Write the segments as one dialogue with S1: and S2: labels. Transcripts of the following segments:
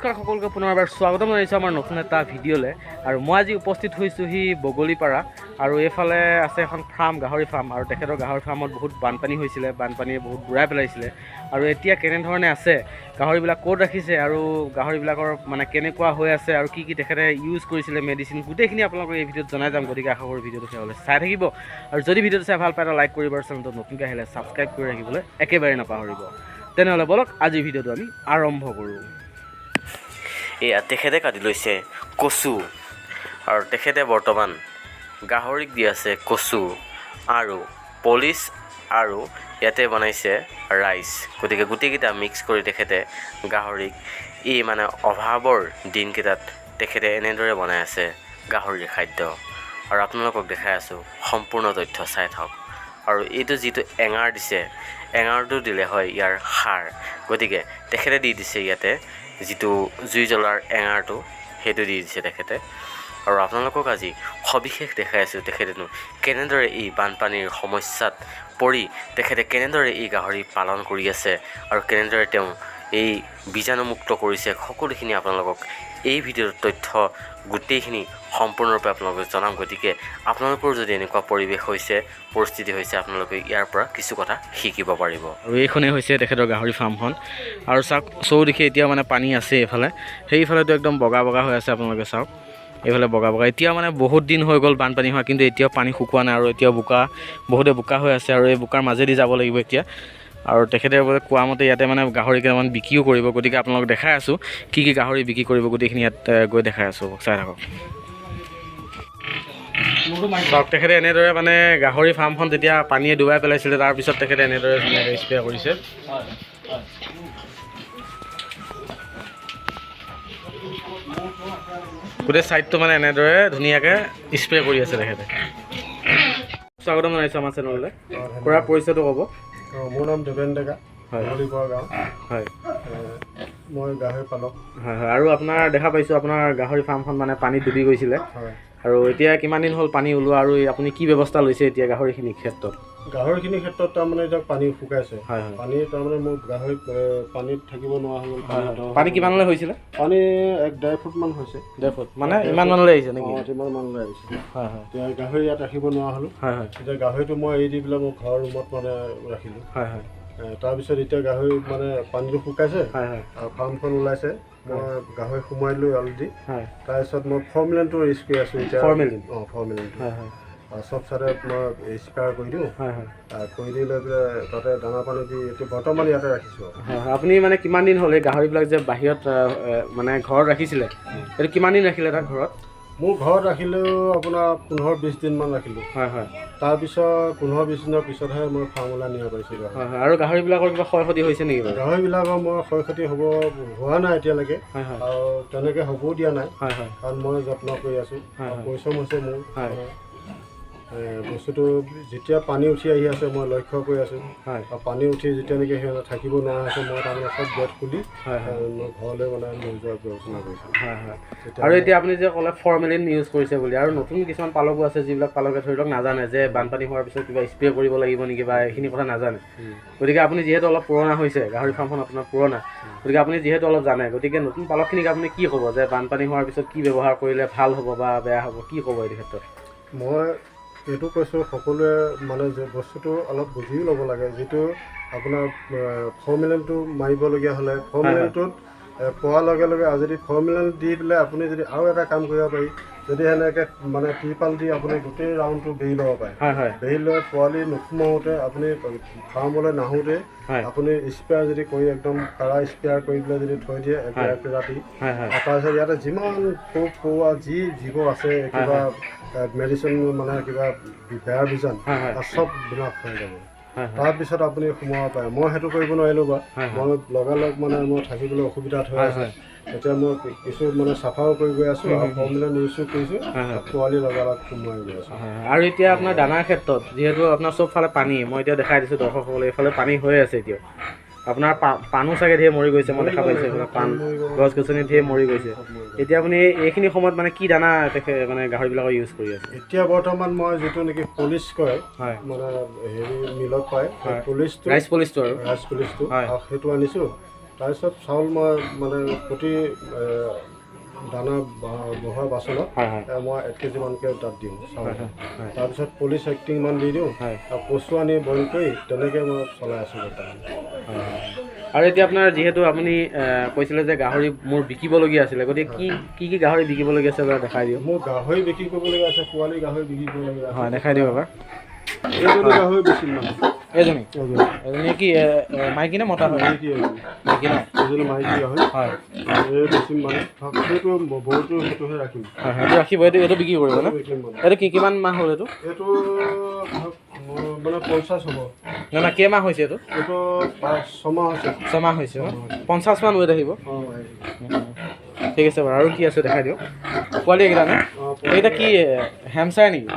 S1: নমস্কাৰ সকলোকে পুনৰ এবাৰ স্বাগতম জনাইছোঁ আমাৰ নতুন এটা ভিডিঅ'লৈ। আৰু মই আজি উপস্থিত হৈছোঁহি বগলীপাৰা, আৰু এইফালে আছে এখন ফাৰ্ম, গাহৰি ফাৰ্ম। আৰু তেখেতৰ গাহৰি ফাৰ্মত বহুত বানপানী হৈছিলে, বানপানীয়ে বহুত বুঢ়াই পেলাইছিলে। আৰু এতিয়া কেনেধৰণে আছে, গাহৰিবিলাক ক'ত ৰাখিছে, আৰু গাহৰিবিলাকৰ মানে কেনেকুৱা হৈ আছে, আৰু কি কি তেখেতে ইউজ কৰিছিলে মেডিচিন, গোটেইখিনি আপোনালোকক এই ভিডিঅ'ত জনাই যাম। গতিকে আশা কৰোঁ ভিডিঅ'টো সেয়ালৈ চাই থাকিব। আৰু যদি ভিডিঅ'টো চাই ভাল পায় এটা লাইক কৰিব, আৰু চেনেলটো নতুনকৈ আহিলে ছাবস্ক্ৰাইব কৰি ৰাখিবলৈ একেবাৰে নাপাহৰিব। তেনেহ'লে বলক আজি ভিডিঅ'টো আমি আৰম্ভ কৰোঁ।
S2: এয়া তেখেতে কাটি লৈছে কচু, আৰু তেখেতে বৰ্তমান গাহৰিক দি আছে কচু আৰু পলিচ, আৰু ইয়াতে বনাইছে ৰাইচ। গতিকে গোটেইকেইটা মিক্স কৰি তেখেতে গাহৰিক এই মানে অভাৱৰ দিনকেইটাত তেখেতে এনেদৰে বনাই আছে গাহৰিৰ খাদ্য। আৰু আপোনালোকক দেখাই আছোঁ, সম্পূৰ্ণ তথ্য চাই থাকক। আৰু এইটো যিটো এঙাৰ দিছে, এঙাৰটো দিলে হয় ইয়াৰ সাৰ। গতিকে তেখেতে দি দিছে ইয়াতে যিটো জুই জ্বলাৰ এঙাৰটো, সেইটো দি দিছে তেখেতে। আৰু আপোনালোকক আজি সবিশেষ দেখাই আছোঁ তেখেতেনো কেনেদৰে এই বানপানীৰ সমস্যাত পৰি তেখেতে কেনেদৰে এই গাহৰি পালন কৰি আছে, আৰু কেনেদৰে তেওঁ এই বীজাণুমুক্ত কৰিছে। সকলোখিনি আপোনালোকক এই ভিডিঅ'ৰ তথ্য গোটেইখিনি সম্পূৰ্ণৰূপে আপোনালোকক জনাম। গতিকে আপোনালোকৰ যদি এনেকুৱা পৰিৱেশ হৈছে, পৰিস্থিতি হৈছে, আপোনালোকে ইয়াৰ পৰা কিছু কথা শিকিব পাৰিব।
S1: আৰু এইখনেই হৈছে তেখেতৰ গাহৰি ফাৰ্মখন। আৰু চাওক, চৌদিশে এতিয়াও মানে পানী আছে। এইফালে সেইফালেতো একদম বগা বগা হৈ আছে, আপোনালোকে চাওক। এইফালে বগা বগা, এতিয়া মানে বহুত দিন হৈ গ'ল বানপানী হোৱা, কিন্তু এতিয়াও পানী শুকোৱা নাই, আৰু এতিয়াও বোকা, বহুতে বোকা হৈ আছে। আৰু এই বোকাৰ মাজেদি যাব লাগিব এতিয়া। আৰু তেখেতে কোৱা মতে ইয়াতে মানে গাহৰি কেইটামান বিক্ৰীও কৰিব। গতিকে আপোনালোক দেখাই আছোঁ কি কি গাহৰি বিক্ৰী কৰিব, গোটেইখিনি ইয়াত গৈ দেখাই আছোঁ, চাই থাকক। চাওক, তেখেতে এনেদৰে মানে গাহৰি ফাৰ্মখন যেতিয়া পানীয়ে ডুবাই পেলাইছিলে, তাৰপিছত তেখেতে এনেদৰে ধুনীয়াকৈ স্প্ৰে কৰিছে। গোটেই ছাইডটো মানে এনেদৰে ধুনীয়াকৈ স্প্ৰে কৰি আছে তেখেতে। স্বাগতম জনাইছোঁ আমাৰ চেনেললৈ। খুৰা পৰিচয়টো ক'ব।
S3: মোৰ নাম দেৱেন ডেকা,
S1: হয়,
S3: বগলীপাৰা গাঁও।
S1: হয়,
S3: মই গাহৰি পালক।
S1: হয় হয়। আৰু আপোনাৰ দেখা পাইছোঁ আপোনাৰ গাহৰি ফাৰ্মখন মানে পানীত ডুবি গৈছিলে।
S3: হয়।
S1: আৰু এতিয়া কিমান দিন হ'ল পানী ওলোৱা, আৰু আপুনি কি ব্যৱস্থা লৈছে এতিয়া গাহৰিখিনিৰ ক্ষেত্ৰত?
S3: গাহৰিখিনিৰ ক্ষেত্ৰত তাৰমানে এতিয়া পানী শুকাইছে।
S1: হয় হয়।
S3: পানী তাৰমানে মোৰ গাহৰি পানীত থাকিব নোৱাৰা হৈ গ'ল।
S1: পানী কিমানলৈ হৈছিলে?
S3: পানী 1-1.5 ফুটমান হৈছে।
S1: 1.5 ফুট মানে ইমান মানলৈ আহিছে নেকি?
S3: ইমান মানলৈ আহিছে।
S1: হয় হয়।
S3: এতিয়া গাহৰি ইয়াত ৰাখিব নোৱাৰা হ'লোঁ।
S1: হয় হয়।
S3: এতিয়া গাহৰিটো মই এৰি দি পেলাই মোৰ ঘৰৰ ৰুমত মানে ৰাখিলোঁ।
S1: হয় হয়।
S3: তাৰপিছত এতিয়া গাহৰি মানে পানীটো শুকাইছে,
S1: হয় হয়।
S3: আৰু ফাৰ্মখন ওলাইছে। মই গাহৰি সোমাই লৈ অলৰেডি।
S1: হয়।
S3: তাৰপিছত মই ফৰ্মেলিনটো ইউজ কৰি আছোঁ এতিয়া।
S1: ফৰ্মেলিন?
S3: ফৰ্মেলিন।
S1: হয় হয়।
S3: চব চাইডে মই স্প্ৰে কৰি দিওঁ।
S1: হয় হয়।
S3: কৰি দি লৈ পেলাই তাতে দানা পানী দি এতিয়া বৰ্তমান ইয়াতে ৰাখিছোঁ।
S1: হয় হয়। আপুনি মানে কিমান দিন হ'ল এই গাহৰিবিলাক যে বাহিৰত মানে ঘৰত ৰাখিছিলে, এইটো কিমান দিন ৰাখিলে তাত ঘৰত?
S3: মোৰ ঘৰত ৰাখিলেও আপোনাৰ 15-20 দিনমান ৰাখিলোঁ।
S1: হয় হয়।
S3: তাৰপিছত 15-20 দিনৰ পিছতহে মই ফাৰ্মলৈ নিব পাৰিছোঁ।
S1: হয় হয়। আৰু গাহৰিবিলাকৰ কিবা ক্ষয় ক্ষতি হৈছে নেকি বাৰু?
S3: গাহৰিবিলাকৰ মই ক্ষয় ক্ষতি হোৱা নাই এতিয়ালৈকে।
S1: হয় হয়।
S3: আৰু তেনেকৈ হ'বও দিয়া নাই।
S1: হয় হয়।
S3: কাৰণ মই যত্ন কৰি আছোঁ, পৰিশ্ৰম হৈছে মোৰ। বস্তুটো যেতিয়া পানী উঠি আহি আছে মই লক্ষ্য কৰি আছোঁ।
S1: হয়।
S3: আৰু পানী উঠি যেতিয়া নেকি সিহঁতে থাকিব নোৱাৰা হৈছে, মই তাৰমানে চব গেট খুলি মই ঘৰলৈ মানে লৈ যোৱাৰ ব্যৱস্থা কৰিছোঁ।
S1: হয় হয়। আৰু এতিয়া আপুনি যে ক'লে ফৰ্মেলিন ইউজ কৰিছে বুলি, আৰু নতুন কিছুমান পালকো আছে যিবিলাক পালকে ধৰি লওক নাজানে যে বানপানী হোৱাৰ পিছত কিবা স্প্ৰে কৰিব লাগিব নেকি, বা এইখিনি কথা নাজানে। গতিকে আপুনি যিহেতু অলপ পুৰণা হৈছে, গাহৰি ফাৰ্মখন আপোনাৰ পুৰণা, গতিকে আপুনি যিহেতু অলপ জানে, গতিকে নতুন পালকখিনিক আপুনি কি ক'ব যে বানপানী হোৱাৰ পিছত কি ব্যৱহাৰ কৰিলে ভাল হ'ব বা বেয়া হ'ব, কি ক'ব এই ক্ষেত্ৰত?
S3: মই এইটো কৈছোঁ, সকলোৱে মানে যে বস্তুটো অলপ বুজিও ল'ব লাগে। যিটো আপোনাৰ ফৰ্মেলিনটো মাৰিবলগীয়া হ'লে ফৰ্মেলিনটোত পোৱাৰ লগে লগে, আৰু যদি ফৰ্মেলিন দি পেলাই আপুনি যদি আৰু এটা কাম কৰিব পাৰি, যদি সেনেকৈ মানে টিৰপাল দি আপুনি গোটেই ৰাউণ্ডটো বেৰি ল'ব পাৰে। হয় হয়। বেৰি লৈ পোৱালি নোসোমাওঁতে আপুনি ফাৰ্মলৈ নাহোঁতে আপুনি স্প্ৰে যদি কৰি একদম কাৰা স্প্ৰে কৰি পেলাই যদি থৈ দিয়ে এক ৰাতি, তাৰপিছত ইয়াতে যিমান পোক পৰুৱা যি জীৱ আছে, কিবা মেডিচিন মানে কিবা বেয়া বীজাণু চব বিনাশ হৈ যাব। তাৰপিছত আপুনি সোমাব পাৰে। মই সেইটো কৰিব নোৱাৰিলোঁ বাৰু। মই লগালগ মানে মই থাকিবলৈ অসুবিধাত হৈ আছে। এতিয়া মই কিছু মানে চাফাও কৰি গৈ আছোঁ, আৰু ফৰ্মেলিন ইউজো কৰিছোঁ, পোৱালি লগালগ সোমোৱাই গৈ আছোঁ।
S1: আৰু এতিয়া আপোনাৰ দানাৰ ক্ষেত্ৰত যিহেতু আপোনাৰ চবফালে পানী, মই এতিয়া দেখাই দিছোঁ দৰ্শকসকলে, এইফালে পানী হৈ আছে এতিয়াও। আপোনাৰ পাণো চাগে ধেৰ মৰি গৈছে, মই দেখা পাইছোঁ। পাণ গছ গছনি ধেৰ মৰি গৈছে। এতিয়া আপুনি এইখিনি সময়ত মানে কি দানা মানে গাহৰিবিলাকৰ ইউজ কৰি আছে?
S3: এতিয়া বৰ্তমান মই যিটো নেকি পলিচ কয়, মানে হেৰি মিলত পায়, পলিচটো, ৰাইচ পলিচটো, সেইটো আনিছোঁ। তাৰপিছত চাউল মই মানে প্ৰতি দানা বহোৱা বাচনত মই 1 কেজি মানকৈ তাত দিওঁ চাউল। তাৰপিছত পলিচ এক্টিংমান দি দিওঁ আৰু কচু আনি বইল কৰি তেনেকৈ মই চলাই আছোঁ বৰ্তমান।
S1: আৰু এতিয়া আপোনাৰ যিহেতু আপুনি কৈছিলে যে গাহৰি মোৰ বিকিবলগীয়া আছিলে, গতিকে কি গাহৰি বিকিবলগীয়া আছে এবাৰ দেখাই দিয়ক।
S3: মোৰ গাহৰি বিক্ৰী কৰিবলগীয়া আছে, পোৱালি গাহৰি বিক্ৰী কৰিবলগীয়া আছে।
S1: হয়, দেখাই দিয়ক এবাৰ।
S3: এইজনী গাহৰি বেছি মানে
S1: এজনী কি মাইকী নে মতা হয়?
S3: মাইকী
S1: মাইকী ন?
S3: এজনী মাইকী গাহৰি। হয়, এই বেছি মানে সেইটো বহুতো সেইটোহে ৰাখিম।
S1: হয়, সেইটো ৰাখিব। এইটো বিক্ৰী কৰিব ন? এইটো কিমান মাহ হ'ল?
S3: এইটো মানে 50 হ'ব।
S1: না কেইমাহ হৈছে এইটো?
S3: এইটো 6 মাহ হৈছে।
S1: 6 মাহ হৈছে ন? 50 মান ৱেট আহিব। ঠিক আছে বাৰু। আৰু কি আছে দেখাই দিয়ক। পোৱালি এইকেইটা নে? এইকেইটা কি হেমচাৰ নেকি?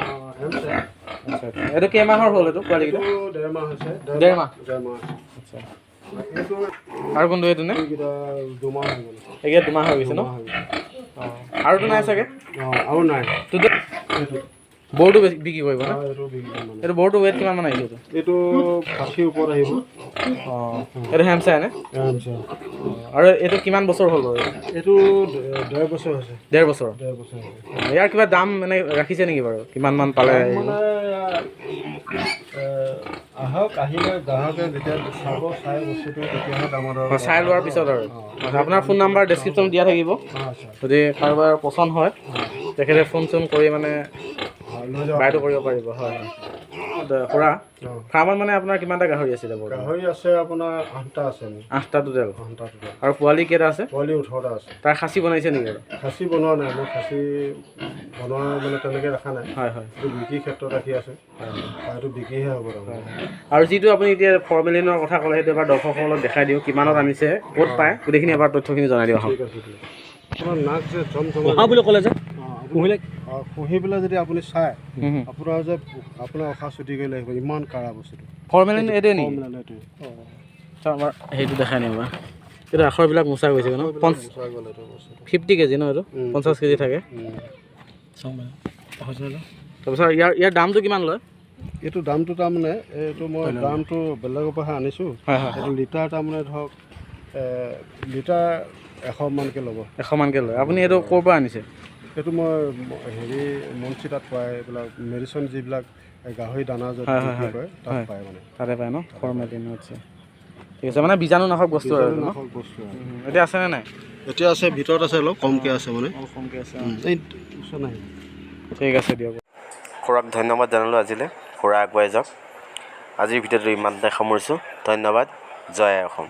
S1: আচ্ছা, এইটো কেইমাহৰ হ'ল এইটো পোৱালিকেইটা?
S3: 1.5 মাহ হৈছে।
S1: 1.5 মাহ। আচ্ছা।
S3: এইটো
S1: আৰু কোনটো এইটো নে?
S3: এইকেইটা 2 মাহ হৈ গ'ল।
S1: এইকেইটা 2 মাহ হৈ গৈছে ন? আৰুতো নাই চাগে?
S3: আৰু নাই।
S1: বৰটো বিক্ৰী কৰিব ন? এইটো বৰটো ৱেট কিমান মান আহিছে?
S3: এইটো 60 ওপৰত আহিব।
S1: এইটো হেমচাৰ নে? আৰু এইটো কিমান বছৰ হ'ল বাৰু?
S3: এইটো 1.5 বছৰ হৈছে।
S1: 1.5 বছৰ? ইয়াৰ কিবা দাম মানে ৰাখিছে নেকি বাৰু? কিমান মান পালে?
S3: আহক, আহিলে গ্ৰাহকে যেতিয়া চাব, চাই বস্তুটো তেতিয়াহে দামৰ দৰ
S1: চাই লোৱাৰ পিছত আৰু আপোনাৰ ফোন নাম্বাৰ ডেছক্ৰিপশ্যন দিয়া থাকিব। যদি কাৰোবাৰ পচন্দ হয় তেখেতে ফোন চোন কৰি মানে বাইটো কৰিব পাৰিব। হয়। খুৰা ফাৰ্মত মানে আপোনাৰ কিমানটা গাহৰি আছিলে?
S3: গাহৰি আছে আপোনাৰ 8টা আছে।
S1: 8টা টোটেল? আৰু পোৱালি কেইটা আছে?
S3: পোৱালি 18টা আছে।
S1: তাৰ খাচী বনাইছে নেকি?
S3: খাচী বনোৱা নাই, মই খাচী বনোৱা মানে তেনেকৈ ৰখা নাই। হয়, এইটো বিক্ৰীৰ ক্ষেত্ৰত ৰাখি আছে। এইটো বিক্ৰীহে হ'ব তাৰমানে।
S1: আৰু যিটো আপুনি এতিয়া ফৰ্মেলিনৰ কথা ক'লে, সেইটো এবাৰ দৰ্শকসকলক দেখাই দিওঁ। কিমানত আনিছে, ক'ত পায়, গোটেইখিনি এবাৰ তথ্যখিনি জনাই দিওঁ।
S3: ঠিক আছে। আপোনাৰ নাক যে
S1: বুলি ক'লে যে
S3: পুহি পেলাই যদি আপুনি চাই, আপোনাৰ অখা চুটি কৰি লাগিব। ইমান কাৰা বস্তুটো।
S1: ফৰ্মেলিন এইটোৱে নেকি? আমাৰ সেইটো দেখাই নিবা। এইটো আখৰবিলাক মোচা গৈছে ন? 50 কেজি ন? এইটো 50 কেজি থাকে। তাৰপিছত ইয়াৰ দামটো কিমান লয়?
S3: এইটো দামটো তাৰমানে এইটো মই দামটো বেলেগৰ পৰা আনিছোঁ। এইটো লিটাৰ তাৰমানে ধৰক লিটাৰ 100 মানকৈ ল'ব।
S1: 100 মানকৈ লয়। আপুনি এইটো ক'ৰ পৰা আনিছে?
S3: এইটো মই হেৰি মনচি তাত পায়, এইবিলাক মেডিচিন যিবিলাক গাহৰি দানা য'ত বিক্ৰী কৰে তাত পায় মানে।
S1: তাতে পায় ন? ফৰ্মেলিন। আচ্ছা, ঠিক আছে। মানে বীজাণুনাশক বস্তু আৰু
S3: বস্তু।
S1: এতিয়া আছেনে নাই?
S3: এতিয়া আছে, ভিতৰত আছে, অলপ কমকৈ আছে মানে।
S1: কমকৈ আছে।
S3: নাই।
S1: ঠিক আছে দিয়ক।
S2: খুৰাক ধন্যবাদ জনালোঁ আজিলৈ। খুৰা আগুৱাই যাওক। আজিৰ ভিডিঅ'টো ইমানতে সামৰিছোঁ। ধন্যবাদ। জয় অসম।